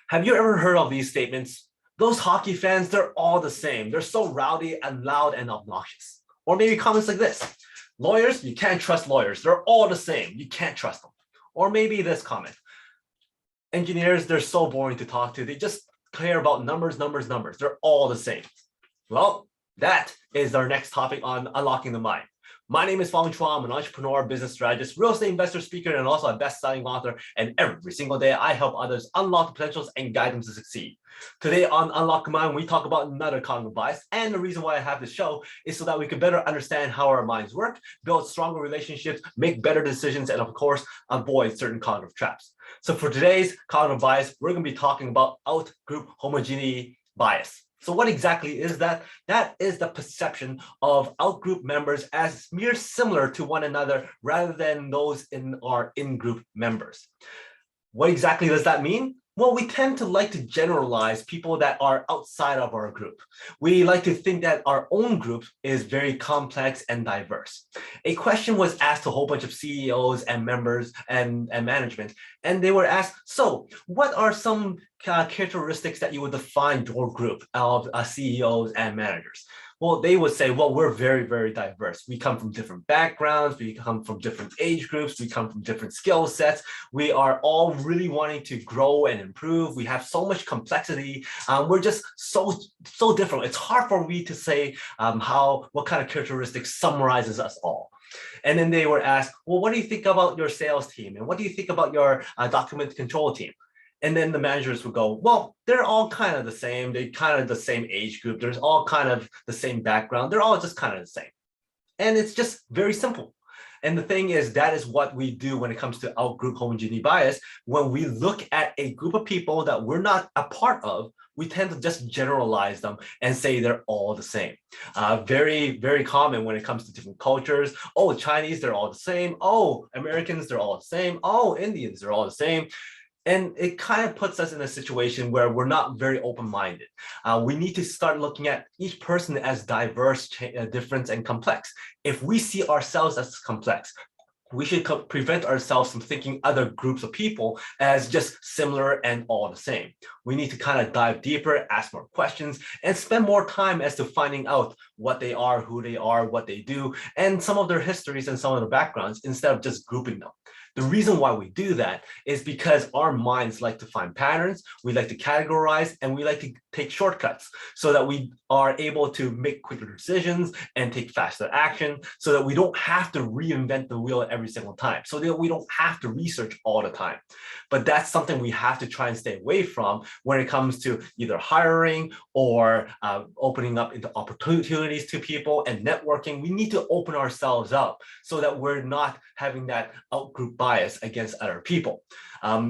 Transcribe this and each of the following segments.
Have you ever heard of these statements? Those hockey fans, they're all the same. They're so rowdy and loud and obnoxious. Or maybe comments like this. Lawyers, you can't trust lawyers. They're all the same. You can't trust them. Or maybe this comment. Engineers, they're so boring to talk to. They just care about numbers, numbers, numbers. They're all the same. Well, that is our next topic on Unlocking the Mind. My name is Fong. I'm an entrepreneur, business strategist, real estate investor, speaker, and also a best-selling author. And every single day, I help others unlock the potentials and guide them to succeed. Today on Unlock the Mind, we talk about another cognitive bias. And the reason why I have this show is so that we can better understand how our minds work, build stronger relationships, make better decisions, and of course, avoid certain cognitive traps. So for today's cognitive bias, we're going to be talking about out-group homogeneity bias. So what exactly is that? That is the perception of out-group members as mere similar to one another rather than those in our in-group members. What exactly does that mean? Well, we tend to like to generalize people that are outside of our group. We like to think that our own group is very complex and diverse. A question was asked to a whole bunch of CEOs and members and management, and they were asked, so what are some characteristics that you would define your group of CEOs and managers? Well, they would say, well, we're very, very diverse. We come from different backgrounds. We come from different age groups. We come from different skill sets. We are all really wanting to grow and improve. We have so much complexity. We're just so different. It's hard for me to say what kind of characteristics summarizes us all. And then they were asked, well, what do you think about your sales team? And what do you think about your document control team? And then the managers would go, well, they're all kind of the same. They're kind of the same age group. There's all kind of the same background. They're all just kind of the same. And it's just very simple. And the thing is, that is what we do when it comes to out-group homogeneity bias. When we look at a group of people that we're not a part of, we tend to just generalize them and say they're all the same. Very, very common when it comes to different cultures. Oh, Chinese, they're all the same. Oh, Americans, they're all the same. Oh, Indians, they're all the same. And it kind of puts us in a situation where we're not very open-minded. We need to start looking at each person as diverse, different, and complex. If we see ourselves as complex, we should prevent ourselves from thinking other groups of people as just similar and all the same. We need to kind of dive deeper, ask more questions, and spend more time as to finding out what they are, who they are, what they do, and some of their histories and some of their backgrounds instead of just grouping them. The reason why we do that is because our minds like to find patterns, we like to categorize, and we like to take shortcuts so that we are able to make quicker decisions and take faster action so that we don't have to reinvent the wheel every single time, so that we don't have to research all the time. But that's something we have to try and stay away from when it comes to either hiring or opening up into opportunities to people and networking. We need to open ourselves up so that we're not having that out-group bias against other people.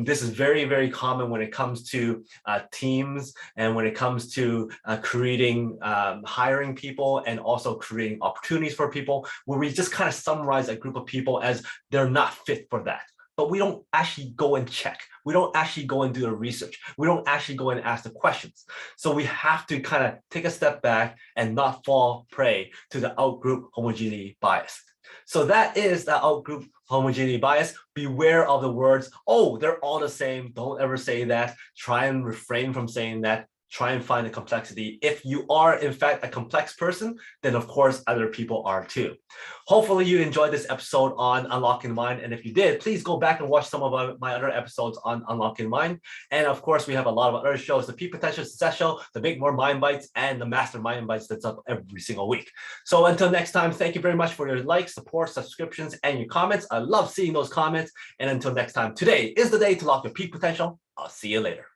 This is very, very common when it comes to teams and when it comes to hiring people and also creating opportunities for people, where we just kind of summarize a group of people as they're not fit for that. But we don't actually go and check. We don't actually go and do the research. We don't actually go and ask the questions. So we have to kind of take a step back and not fall prey to the out-group homogeneity bias. So that is the out-group homogeneity bias. Beware of the words, oh, they're all the same. Don't ever say that. Try and refrain from saying that. Try and find the complexity. If you are, in fact, a complex person, then of course other people are too. Hopefully you enjoyed this episode on Unlocking the Mind. And if you did, please go back and watch some of my other episodes on Unlocking the Mind. And of course, we have a lot of other shows, the Peak Potential Success Show, the Make More Mind Bites, and the Master Mind Bites that's up every single week. So until next time, thank you very much for your likes, support, subscriptions, and your comments. I love seeing those comments. And until next time, today is the day to lock your peak potential. I'll see you later.